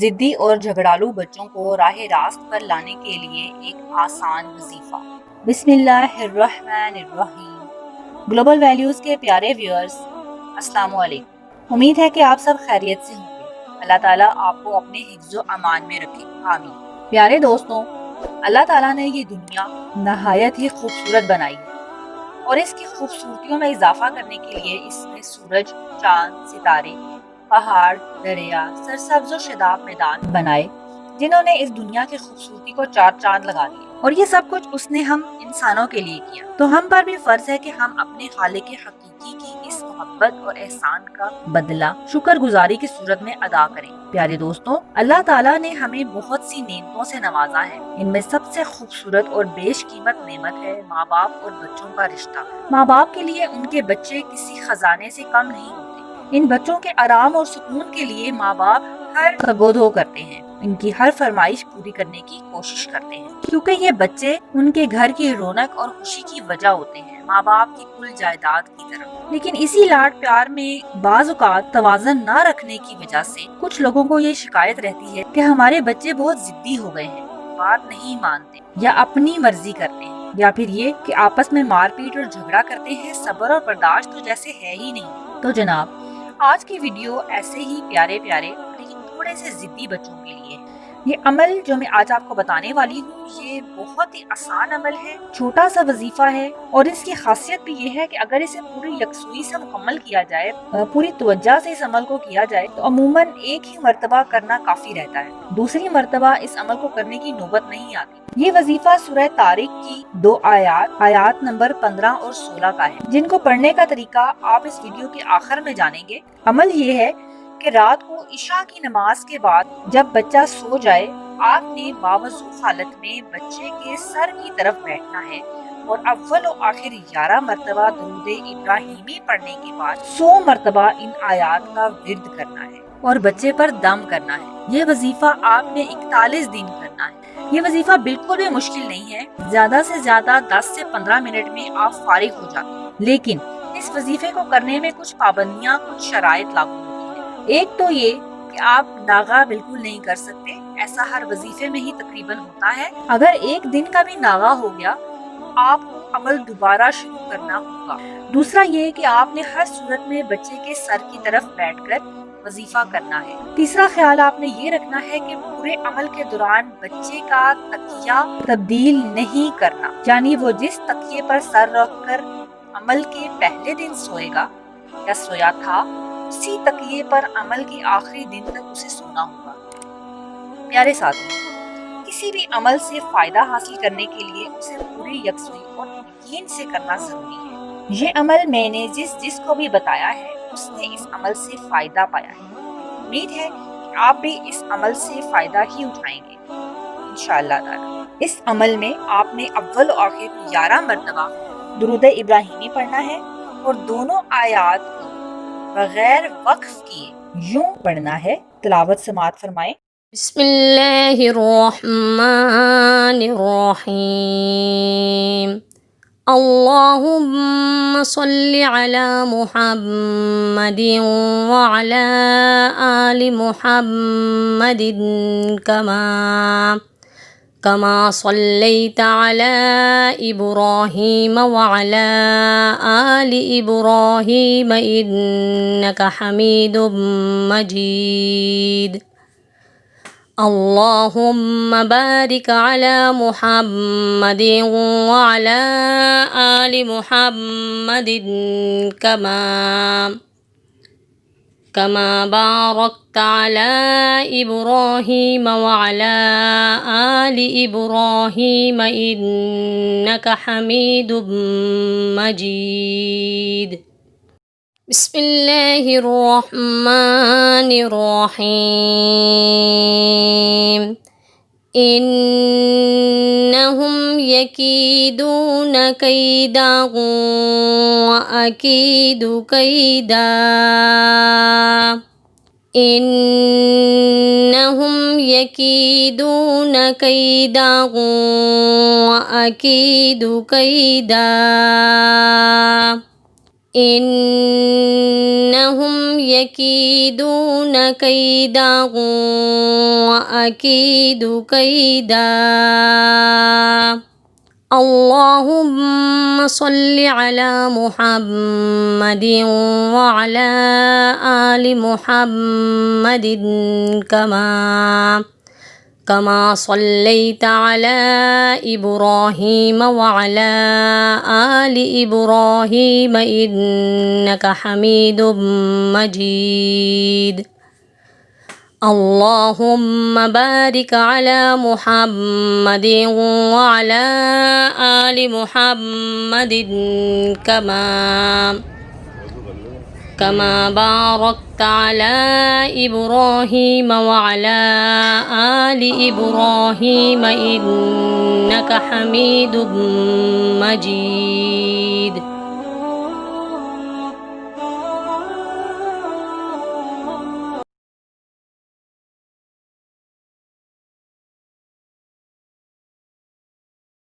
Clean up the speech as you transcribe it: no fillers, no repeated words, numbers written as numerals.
ضدی اور جھگڑالو بچوں کو راہ راست پر لانے کے لیے ایک آسان وظیفہ۔ بسم اللہ الرحمن الرحیم۔ گلوبل ویلیوز کے پیارے ویورز، السلام علیکم۔ امید ہے کہ آپ سب خیریت سے ہوں گے۔ اللہ تعالیٰ آپ کو اپنے حفظ و امان میں رکھے، آمین۔ پیارے دوستوں، اللہ تعالیٰ نے یہ دنیا نہایت ہی خوبصورت بنائی ہے اور اس کی خوبصورتیوں میں اضافہ کرنے کے لیے اس میں سورج، چاند، ستارے، پہاڑ، دریا، سرسبز و شاداب میدان بنائے، جنہوں نے اس دنیا کی خوبصورتی کو چار چاند لگا دیے، اور یہ سب کچھ اس نے ہم انسانوں کے لیے کیا۔ تو ہم پر بھی فرض ہے کہ ہم اپنے خالق حقیقی کی اس محبت اور احسان کا بدلہ شکر گزاری کی صورت میں ادا کریں۔ پیارے دوستوں، اللہ تعالیٰ نے ہمیں بہت سی نعمتوں سے نوازا ہے۔ ان میں سب سے خوبصورت اور بیش قیمت نعمت ہے ماں باپ اور بچوں کا رشتہ۔ ماں باپ کے لیے ان کے بچے کسی خزانے سے کم نہیں ہوتے۔ ان بچوں کے آرام اور سکون کے لیے ماں باپ ہر کگودھو کرتے ہیں، ان کی ہر فرمائش پوری کرنے کی کوشش کرتے ہیں، کیونکہ یہ بچے ان کے گھر کی رونق اور خوشی کی وجہ ہوتے ہیں، ماں باپ کی کل جائیداد کی طرح۔ لیکن اسی لاڈ پیار میں بعض اوقات توازن نہ رکھنے کی وجہ سے کچھ لوگوں کو یہ شکایت رہتی ہے کہ ہمارے بچے بہت ضدی ہو گئے ہیں، بات نہیں مانتے یا اپنی مرضی کرتے ہیں، یا پھر یہ کہ آپس میں مار پیٹ اور جھگڑا کرتے ہیں، صبر اور برداشت تو جیسے ہے ہی نہیں۔ تو جناب، آج کی ویڈیو ایسے ہی پیارے پیارے لیکن تھوڑے سے ضدی بچوں کے لیے ہے۔ یہ عمل جو میں آج آپ کو بتانے والی ہوں، یہ بہت ہی آسان عمل ہے، چھوٹا سا وظیفہ ہے، اور اس کی خاصیت بھی یہ ہے کہ اگر اسے پوری یکسوئی سے مکمل کیا جائے، پوری توجہ سے اس عمل کو کیا جائے، تو عموماً ایک ہی مرتبہ کرنا کافی رہتا ہے، دوسری مرتبہ اس عمل کو کرنے کی نوبت نہیں آتی۔ یہ وظیفہ سورہ طارق کی 2 آیات نمبر 15 اور 16 کا ہے، جن کو پڑھنے کا طریقہ آپ اس ویڈیو کے آخر میں جانیں گے۔ عمل یہ ہے کہ رات کو عشاء کی نماز کے بعد جب بچہ سو جائے، آپ نے باوضو حالت میں بچے کے سر کی طرف بیٹھنا ہے اور اول و آخر 11 مرتبہ درود ابراہیمی پڑھنے کے بعد 100 مرتبہ ان آیات کا ورد کرنا ہے اور بچے پر دم کرنا ہے۔ یہ وظیفہ آپ نے 41 دن کرنا ہے۔ یہ وظیفہ بالکل بھی مشکل نہیں ہے، زیادہ سے زیادہ 10 سے 15 منٹ میں آپ فارغ ہو جاتے ہیں، لیکن اس وظیفے کو کرنے میں کچھ پابندیاں، کچھ شرائط لاگو ہوتی ہیں۔ ایک تو یہ کہ آپ ناغہ بالکل نہیں کر سکتے، ایسا ہر وظیفے میں ہی تقریباً ہوتا ہے۔ اگر ایک دن کا بھی ناغہ ہو گیا، آپ کو عمل دوبارہ شروع کرنا ہوگا۔ دوسرا یہ کہ آپ نے ہر صورت میں بچے کے سر کی طرف بیٹھ کر وظیفہ کرنا ہے۔ تیسرا خیال آپ نے یہ رکھنا ہے کہ پورے عمل کے دوران بچے کا تکیہ تبدیل نہیں کرنا، یعنی وہ جس تکیے پر سر رکھ کر عمل کے پہلے دن سوئے گا یا سویا تھا، اسی تکیے پر عمل کے آخری دن تک اسے سونا ہوگا۔ پیارے ساتھیوں، کسی بھی عمل سے فائدہ حاصل کرنے کے لیے اسے پوری یکسوئی اور یقین سے کرنا ضروری ہے۔ یہ عمل میں نے جس کو بھی بتایا ہے، اس نے اس عمل سے فائدہ پایا ہے۔ امید ہے کہ آپ بھی اس عمل سے فائدہ ہی اٹھائیں گے انشاءاللہ تعالی۔ اس عمل میں آپ نے اول و آخر 11 مرتبہ درود ابراہیمی پڑھنا ہے اور دونوں آیات کو بغیر وقف کیے یوں پڑھنا ہے۔ تلاوت سماعت فرمائیں۔ بسم اللہ الرحمن الرحیم۔ اللہم صلی علی محمد وعلی آل محمد کما صلیت علی ابراہیم وعلی آل ابراہیم انک حمید مجید۔ اللہم بارک علی محمد وعلی آل محمد کما بارکت علی ابراہیم وعلی آل ابراہیم انک حمید مجید۔ بسم اللہ الرحمن الرحیم۔ انہم یکیدون کیدا واکید کیدا۔ انہم یکیدون کیدا واکید کیدا۔ إنهم يكيدون كيدا وأكيد كيدا. اللهم صل على محمد وعلى آل محمد كما صليت على إبراهيم وعلى آل إبراهيم إنك حميد مجيد. اللهم بارك على محمد وعلى آل محمد كما باركت على إبراهيم وعلى آل إبراهيم إنك حميد مجيد.